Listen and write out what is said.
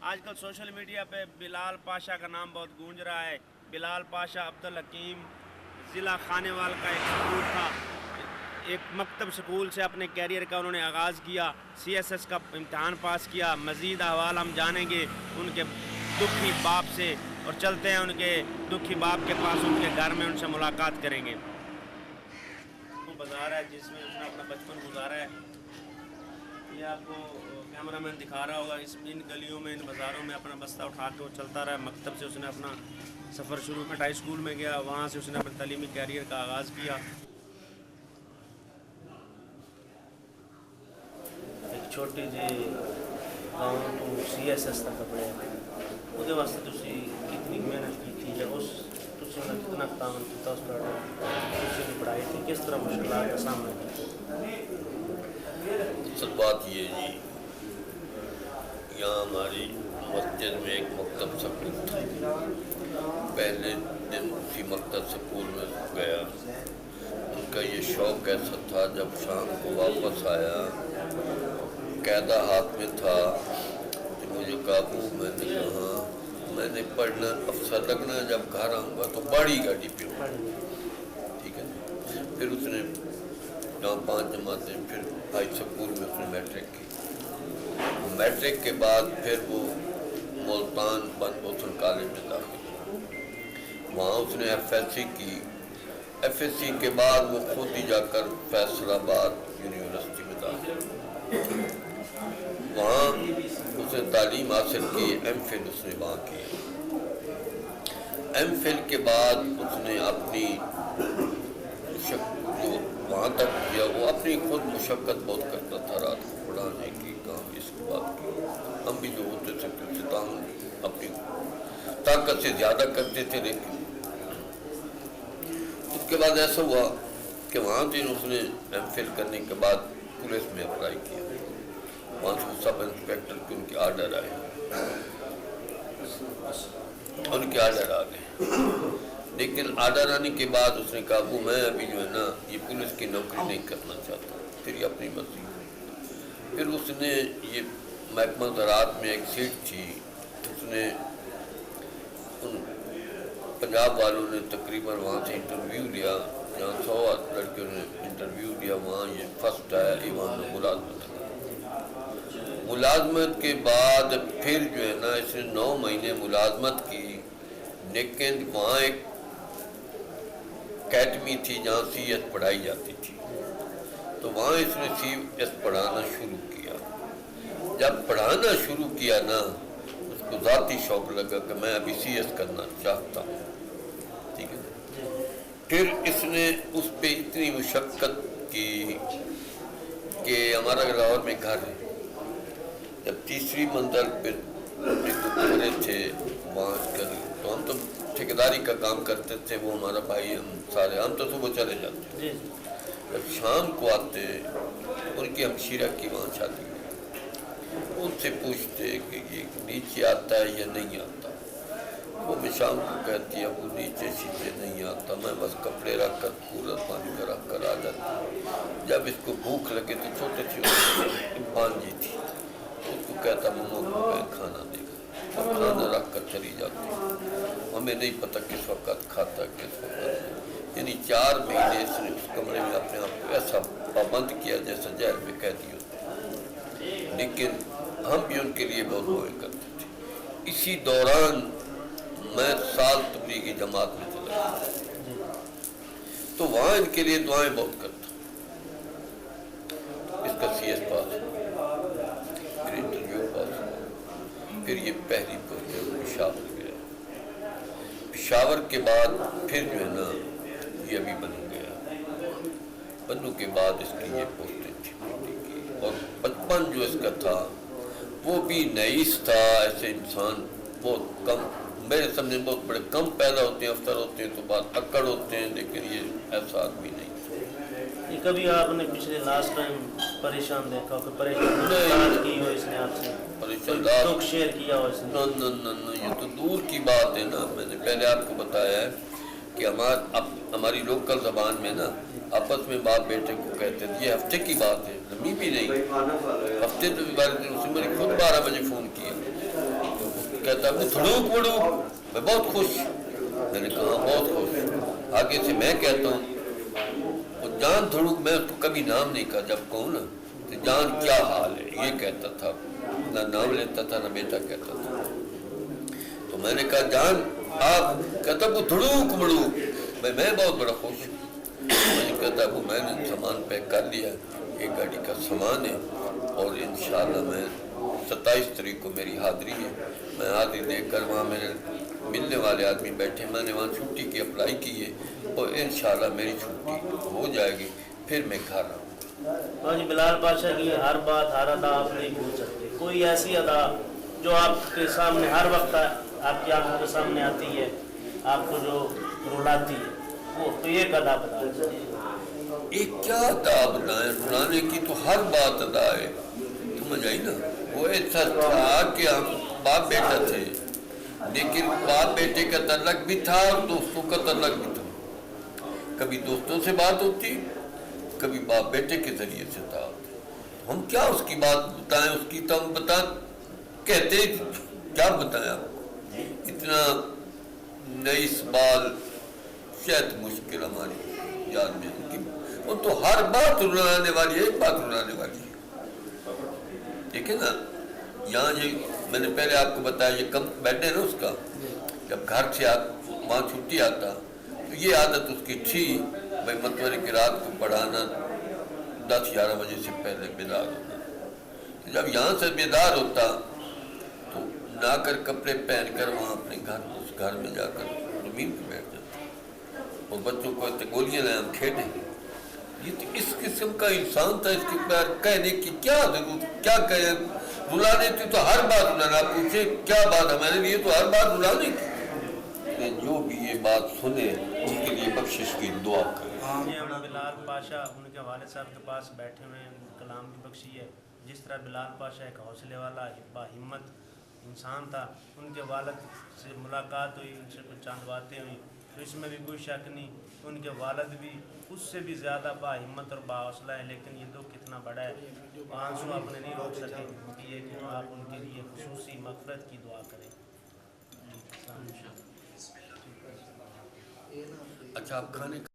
آج کل social media پہ بلال پاشا کا نام بہت گونج رہا ہے. بلال پاشا عبدالحکیم ضلع خانیوال کا ایک سکول تھا, ایک مکتب سکول سے اپنے کیریئر کا انہوں نے آغاز کیا. CSS کا امتحان پاس کیا. مزید احوال ہم جانیں گے ان کے دکھی باپ سے, اور چلتے ہیں ان کے دکھی باپ کے پاس, ان کے گھر میں ان سے ملاقات کریں گے. وہ بازار ہے جس میں اس نے اپنا بچپن گزارا ہے. یہ آپ کو کیمرہ مین دکھا رہا ہوگا. ان گلیوں میں, ان بازاروں میں اپنا بستہ اٹھا کے وہ چلتا رہا. مکتب سے اس نے اپنا سفر شروع کیا, ہائی اسکول میں گیا, وہاں سے اس نے اپنے تعلیمی کیریئر کا آغاز کیا. ایک چھوٹی جی گاؤں تو CSS تک پڑھے, وہ واسطے تھی کتنی محنت کی تھی, یا اس کتنا کام کیا اس پر پڑھائی تھی, کس طرح مشکلات کا سامنا کیا. اصل بات یہ جی, یہاں ہماری مسجد میں ایک مکتب سکول تھا. پہلے دن اسی مکتب سکول میں گیا. ان کا یہ شوق ایسا تھا, جب شام کو واپس آیا قاعدہ ہاتھ میں تھا کہ مجھے کابو, میں نے کہا میں نے پڑھنا افسر لگنا, جب گھر آؤں گا تو بڑی گاڑی پہ ہوں. ٹھیک ہے. پھر اس نے یہاں 5 جماعتیں, پھر ہائی سکول میں اس نے میٹرک کی. میٹرک کے بعد پھر وہ ملتان بن بوسن کالج میں داخل ہوا. وہاں اس نے FSC کی. FSC کے بعد وہ خود ہی جا کر فیصل آباد یونیورسٹی میں داخل ہوا. وہاں اس نے تعلیم حاصل کی. MPhil اس نے وہاں کی. MPhil کے بعد اس نے اپنی جو وہاں تک کیا, وہ اپنی خود مشقت بہت کرتا تھا, رات کو پڑھانے کی, کام اس بات کی. ہم بھی جو ہوتے تھے کام اپنی طاقت سے زیادہ کرتے تھے. لیکن اس کے بعد ایسا ہوا کہ وہاں سے اس نے MPhil کرنے کے بعد پولیس میں اپلائی کیا. وہاں سے سب انسپیکٹر کے ان کے آرڈر آئے, ان کے آرڈر آ گئے. لیکن آرڈر آنے کے بعد اس نے کہا وہ میں ابھی جو ہے نا یہ پولیس کی نوکری نہیں کرنا چاہتا. پھر یہ اپنی مرضی. پھر اس نے یہ محکمہ زراعت میں ایک سیٹ تھی, اس نے ان پنجاب والوں نے تقریباً وہاں سے انٹرویو لیا. جہاں 100 لڑکیوں نے انٹرویو لیا, وہاں یہ فرسٹ آیا. ایوان میں ملازمت لگا. ملازمت کے بعد پھر جو ہے نا اس نے 9 مہینے ملازمت کی. لیکن وہاں ایک اکیڈمی تھی جہاں CS پڑھائی جاتی تھی, تو وہاں اس نے CS پڑھانا شروع کیا. جب پڑھانا شروع کیا نا, اس کو ذاتی شوق لگا کہ میں ابھی CS کرنا چاہتا ہوں. ٹھیک ہے. پھر اس نے اس پہ اتنی مشقت کی کہ ہمارا لاہور میں گھر ہے, جب تیسری منزل پہ کمرے تھے وہاں کر, تو ہم تو ٹھیکیداری کا کام کرتے تھے. وہ ہمارا بھائی, ہم سارے, ہم تو صبح چلے جاتے. جب شام کو آتے, ان کی ہمشیرہ کی وہاں شادی, ان سے پوچھتے کہ یہ نیچے آتا ہے یا نہیں آتا. وہ میں شام کو کہتی ہے وہ نیچے سیچے نہیں آتا, میں بس کپڑے رکھ کر کولر پانی کا رکھ کر آ جاتا. جب اس کو بھوک لگے تو چھوٹے چھوٹے بانجی تھی, اس کو کہتا مما کو میں کھانا دے گا, اور کھانا رکھ کر چلی جاتی. ہمیں نہیں پتہ کس وقت کھاتا کس وقت. یعنی 4 مہینے اس نے اس کمرے میں اپنے آپ کو ایسا پابند کیا جیسا جیل میں قیدی ہوتا. لیکن ہم بھی ان کے لیے بہت دعائیں کرتے تھے. اسی دوران میں سال تبلیغی جماعت میں چلا گیا, تو وہاں ان کے لیے دعائیں بہت کرتا. اس کا CS پاس, پھر انٹرویو پاس, پھر یہ پہلی پوسٹ پشاور گیا. پشاور کے بعد پھر جو ہے نا یہ ابھی بنو گیا. بنو کے بعد اس کی یہ پوسٹیں تھی, اور بچپن جو اس کا تھا وہ بھی نئیس تھا. ایسے انسان بہت کم, میرے سامنے بہت بڑے کم پیدا ہوتے ہیں, افسر ہوتے ہیں تو بات اکڑ ہوتے ہیں, لیکن یہ ایسا آدمی نہیں. یہ کبھی آپ نے پچھلے لاسٹ ٹائم پریشان دیکھا کہ پریشان کی ہو اس نے آپ سے, دکھ شیئر کیا ہو اس نے؟ نہ, یہ تو دور کی بات ہے نا. میں نے پہلے آپ کو بتایا ہے کہ ہماری لوکل زبان میں نا آپس میں باپ بیٹے کو کہتے ہیں. یہ ہفتے کی بات ہے, لمبی بھی نہیں. ہفتے تو اس نے مجھے خود 12 بجے فون کیا, کہتا ہے دھڑوک وڑوک، میں بہت خوش. میں نے کہا بہت خوش. آگے سے میں کہتا ہوں وہ جان دھڑوک، میں اس کو کبھی نام نہیں کہا. جب کہوں نا تو جان کیا حال ہے یہ کہتا تھا، نہ نام لیتا تھا نہ بیٹا کہتا تھا. تو میں نے کہا جان آپ، کہتا وہ دھڑوک وڑوک. میں بہت بڑا خوش ہوں. میں نے کہتا وہ میں نے سامان پیک کر لیا، ایک گاڑی کا سامان ہے اور انشاءاللہ میں 27 تاریخ کو میری حاضری ہے. میں حاضری دے کر وہاں میرے ملنے والے آدمی بیٹھے، میں نے وہاں چھٹی کی اپلائی کی ہے اور انشاءاللہ میری چھٹی ہو جائے گی، پھر میں گھر آؤں. جی بلال پاشا کی ہر بات ہر ادا آپ نہیں بھول سکتے. کوئی ایسی ادا جو آپ کے سامنے ہر وقت آپ کی آنکھوں کے سامنے آتی ہے، آپ کو جو رلاتی ہے، وہ تو ایک ادا بتا دیجیے. ایک کیا ادا بنائے، رلانے کی تو ہر بات ادا ہے. سمجھ آئی نا. وہ ایسا تھا کہ ہم باپ بیٹا تھے، لیکن باپ بیٹے کا تعلق بھی تھا اور دوستوں کا تعلق بھی تھا. کبھی دوستوں سے بات ہوتی، کبھی باپ بیٹے کے ذریعے سے تھا. ہم کیا اس کی بات بتائیں، اس کی تو ہم بتا کہتے کیا بتائیں آپ کو. اتنا 19 بال شاید مشکل ہماری یاد میں ان کی. وہ تو ہر بات رلانے والی ہے، ایک بات رلانے والی ہے. دیکھیں نا یہاں یہ میں نے پہلے آپ کو بتایا یہ کم بیٹھے نا اس کا، جب گھر سے وہاں چھٹی آتا تو یہ عادت اس کی تھی بھائی متورے کی رات کو پڑھانا 10-11 بجے سے پہلے بیدار ہونا. جب یہاں سے بیدار ہوتا تو نہ کر کپڑے پہن کر وہاں اپنے اس گھر میں جا کر زمین پہ بیٹھ جاتا اور بچوں کو گولیاں لائیں ہم کھیلیں. یہ تو اس قسم کا انسان تھا. اس کے پیر کہنے کی کیا ضرورت، کیا کہے. رلانے کی تو ہر بات رلانا، پوچھے کیا بات ہمارے لیے تو ہر بات رلانے کی. جو بھی یہ بات سنے اس کے لیے بخشش کی دعا کریں. بلال پاشا ان کے والد صاحب کے پاس بیٹھے ہوئے ہیں، کلام بھی بخشی ہے. جس طرح بلال پاشا ایک حوصلے والا با ہمت انسان تھا، ان کے والد سے ملاقات ہوئی، ان سے کچھ چند باتیں ہوئی تو اس میں بھی کوئی شک نہیں. ان کے والد بھی اس سے بھی زیادہ با ہمت اور با حوصلہ ہے، لیکن یہ دکھ کتنا بڑا ہے آنسو اپنے نہیں روک سکے. یہ کہ آپ ان کے لیے خصوصی مغفرت کی دعا کریں. اچھا آپ کھانے